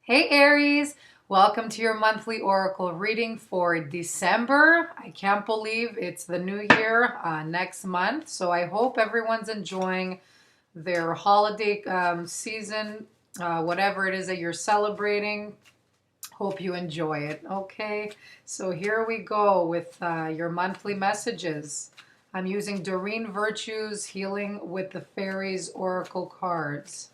Hey Aries, welcome to your monthly oracle reading for December. I can't believe it's the new year next month, so I hope everyone's enjoying their holiday season, whatever it is that you're celebrating. Hope you enjoy it. Okay, so here we go with your monthly messages. I'm using Doreen Virtue's Healing with the Fairies Oracle cards.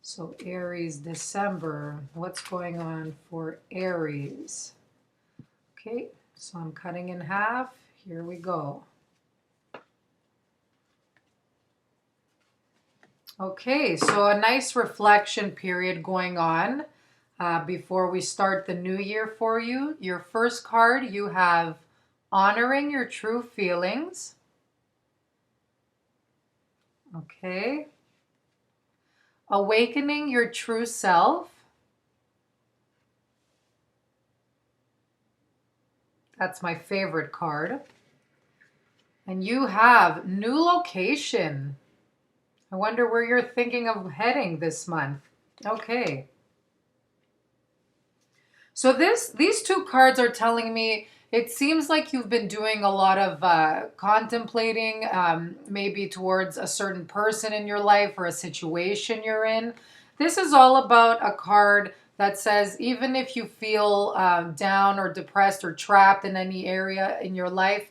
So Aries December, what's going on for Aries? Okay, so I'm cutting in half. Here we go. Okay, so a nice reflection period going on before we start the new year for you. Your first card, you have honoring your true feelings. Okay. Awakening your true self. That's my favorite card. And you have new location. I wonder where you're thinking of heading this month. Okay. So these two cards are telling me it seems like you've been doing a lot of contemplating, maybe towards a certain person in your life or a situation you're in. This is all about a card that says even if you feel down or depressed or trapped in any area in your life,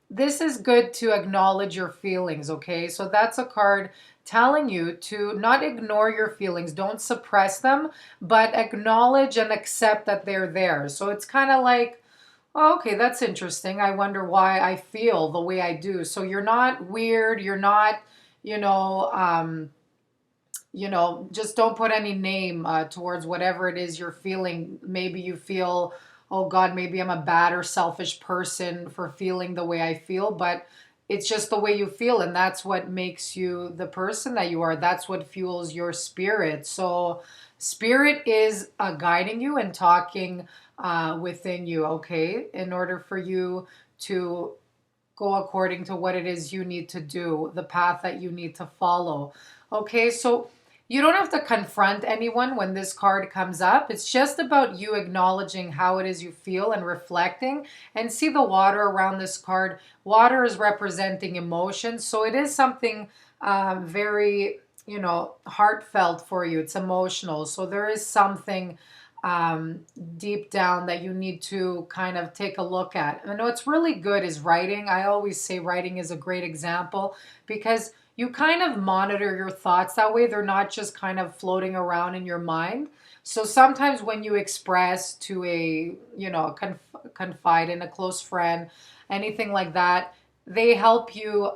this is good to acknowledge your feelings, okay? So that's a card telling you to not ignore your feelings, don't suppress them, but acknowledge and accept that they're there. So it's kind of like, oh, okay, that's interesting. I wonder why I feel the way I do. So you're not weird, you're not, you know, just don't put any name towards whatever it is you're feeling. Maybe you feel, oh God, maybe I'm a bad or selfish person for feeling the way I feel, but it's just the way you feel, and that's what makes you the person that you are. That's what fuels your spirit. So, spirit is guiding you and talking within you, okay, in order for you to go according to what it is you need to do, the path that you need to follow. Okay, so you don't have to confront anyone when this card comes up. It's just about you acknowledging how it is you feel and reflecting. And see the water around this card. Water is representing emotions. So it is something very, heartfelt for you. It's emotional. So there is something deep down that you need to kind of take a look at. I know it's really good is writing. I always say writing is a great example because you kind of monitor your thoughts that way. They're not just kind of floating around in your mind. So sometimes when you express to a, confide in a close friend, anything like that, they help you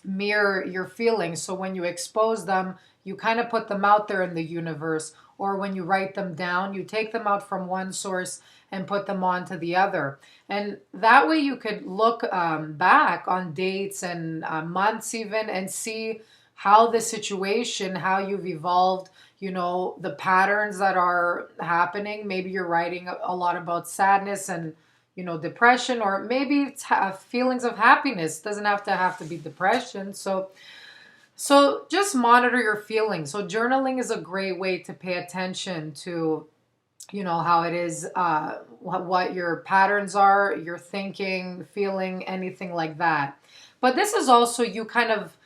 mirror your feelings. So when you expose them, you kind of put them out there in the universe. Or when you write them down, you take them out from one source and put them onto the other. And that way you could look back on dates and months even and see how the situation, how you've evolved, the patterns that are happening. Maybe you're writing a lot about sadness and, depression, or maybe it's feelings of happiness. It doesn't have to be depression. So just monitor your feelings. So journaling is a great way to pay attention to, how it is, what your patterns are, your thinking, feeling, anything like that. But this is also you kind of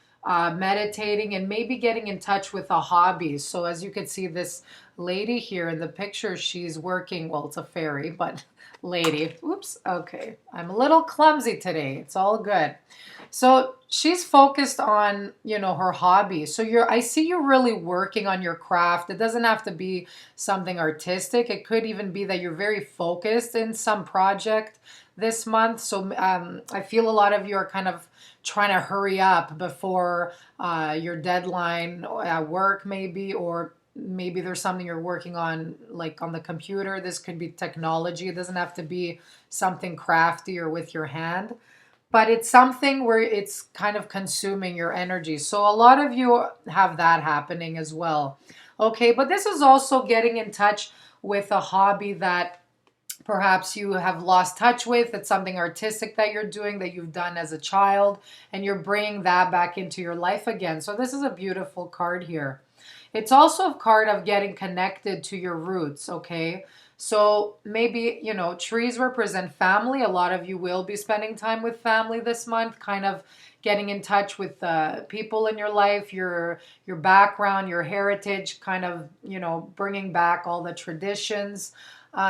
meditating and maybe getting in touch with a hobby. So as you can see, this lady here in the picture, she's working, well, it's a fairy, but lady, oops, okay. I'm a little clumsy today. It's all good. So she's focused on, her hobby. So I see you really working on your craft. It doesn't have to be something artistic. It could even be that you're very focused in some project this month. So I feel a lot of you are kind of trying to hurry up before your deadline at work maybe, or maybe there's something you're working on like on the computer. This could be technology. It doesn't have to be something crafty or with your hand, but it's something where it's kind of consuming your energy. So a lot of you have that happening as well. Okay, but this is also getting in touch with a hobby that perhaps you have lost touch with. It's something artistic that you're doing that you've done as a child, and you're bringing that back into your life again. So this is a beautiful card here. It's also a card of getting connected to your roots, okay? So maybe, trees represent family. A lot of you will be spending time with family this month, kind of getting in touch with people in your life, your background, your heritage, kind of, bringing back all the traditions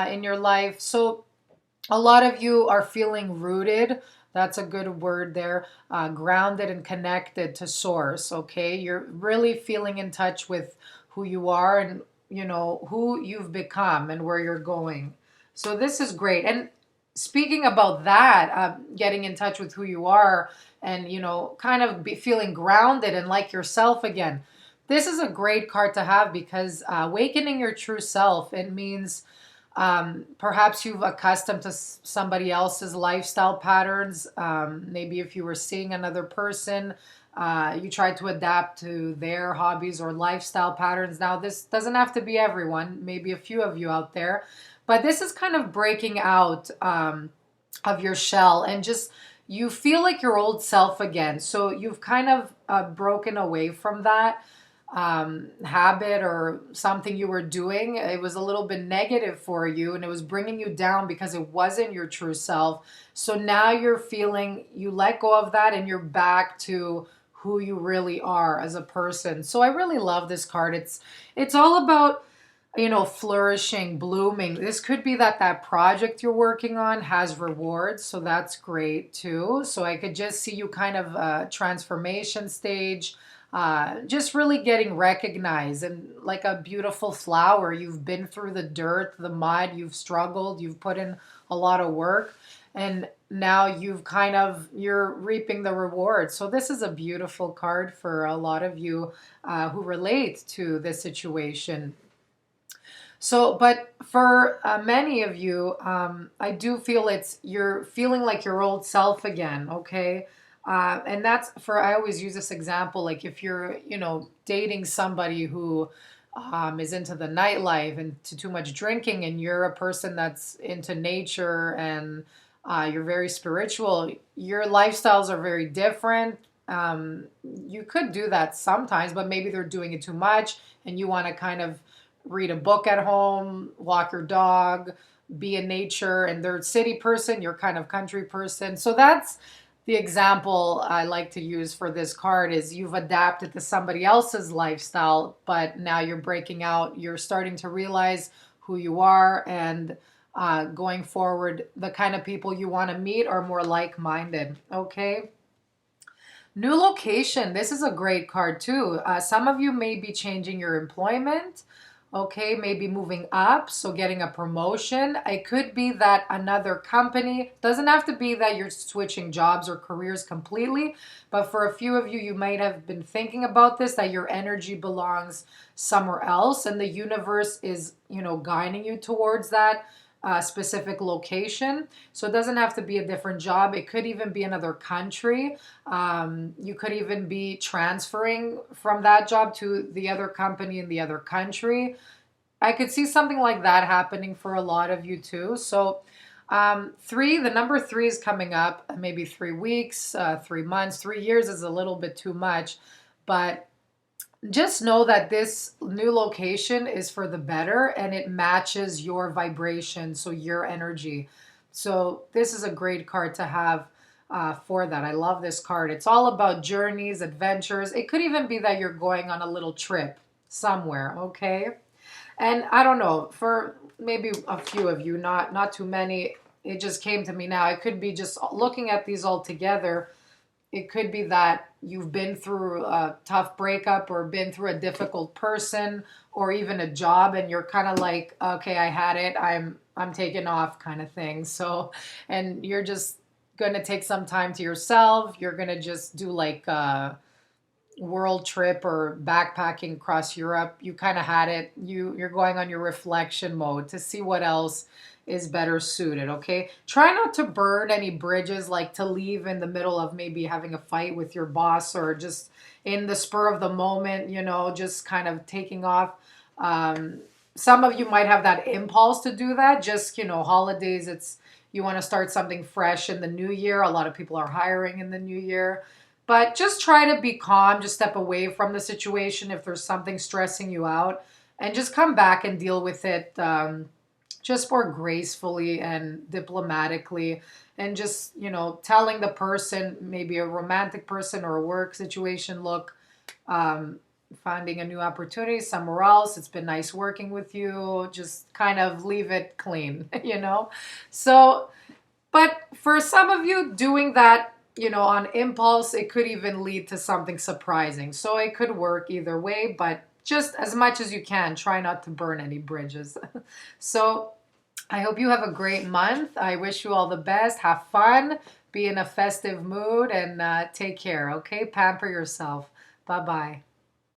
in your life. So a lot of you are feeling rooted. That's a good word there. Grounded and connected to source. Okay, you're really feeling in touch with who you are and who you've become and where you're going. So this is great. And speaking about that, getting in touch with who you are and kind of feeling grounded and like yourself again. This is a great card to have because awakening your true self. It means perhaps you've accustomed to somebody else's lifestyle patterns. Maybe if you were seeing another person, you tried to adapt to their hobbies or lifestyle patterns. Now, this doesn't have to be everyone, maybe a few of you out there, but this is kind of breaking out of your shell and just you feel like your old self again. So you've kind of broken away from that habit or something you were doing. It was a little bit negative for you and it was bringing you down because it wasn't your true self. So now you're feeling you let go of that and you're back to who you really are as a person. So I really love this card. It's all about flourishing, blooming. This could be that project you're working on has rewards, so that's great too. So I could just see you kind of transformation stage, just really getting recognized and like a beautiful flower. You've been through the dirt, the mud, you've struggled, you've put in a lot of work, and now you're reaping the rewards. So this is a beautiful card for a lot of you who relate to this situation. So, but for many of you, I do feel you're feeling like your old self again, okay? And that's I always use this example, like if you're, dating somebody who is into the nightlife and to too much drinking, and you're a person that's into nature and you're very spiritual, your lifestyles are very different. You could do that sometimes, but maybe they're doing it too much and you want to kind of read a book at home, walk your dog, be in nature, and they're a city person, you're kind of country person. So that's the example I like to use for this card is you've adapted to somebody else's lifestyle, but now you're breaking out, you're starting to realize who you are, and going forward, the kind of people you want to meet are more like-minded, okay? New location. This is a great card too. Some of you may be changing your employment. Okay, maybe moving up, so getting a promotion. It could be that another company, doesn't have to be that you're switching jobs or careers completely, but for a few of you, you might have been thinking about this, that your energy belongs somewhere else and the universe is, guiding you towards that specific location. So it doesn't have to be a different job. It could even be another country. You could even be transferring from that job to the other company in the other country. I could see something like that happening for a lot of you too. So the number three is coming up, maybe 3 weeks, 3 months, 3 years is a little bit too much, but just know that this new location is for the better and it matches your vibration, so your energy. So this is a great card to have for that. I love this card. It's all about journeys, adventures. It could even be that you're going on a little trip somewhere, okay? And I don't know, for maybe a few of you, not too many, it just came to me now. It could be just looking at these all together. It could be that you've been through a tough breakup or been through a difficult person or even a job and you're kind of like, okay, I had it. I'm taking off kind of thing. So, and you're just going to take some time to yourself. You're going to just do like a world trip or backpacking across Europe. You kind of had it. You're going on your reflection mode to see what else is better suited, okay? Try not to burn any bridges, like to leave in the middle of maybe having a fight with your boss or just in the spur of the moment, just kind of taking off. Some of you might have that impulse to do that. Just, holidays, you want to start something fresh in the new year. A lot of people are hiring in the new year. But just try to be calm, just step away from the situation if there's something stressing you out, and just come back and deal with it just more gracefully and diplomatically, and just, telling the person, maybe a romantic person or a work situation, look, um, finding a new opportunity somewhere else. It's been nice working with you. Just kind of leave it clean, So, but for some of you, doing that, on impulse, it could even lead to something surprising. So it could work either way, but just as much as you can, try not to burn any bridges. So I hope you have a great month. I wish you all the best. Have fun, be in a festive mood, and take care, okay? Pamper yourself. Bye bye.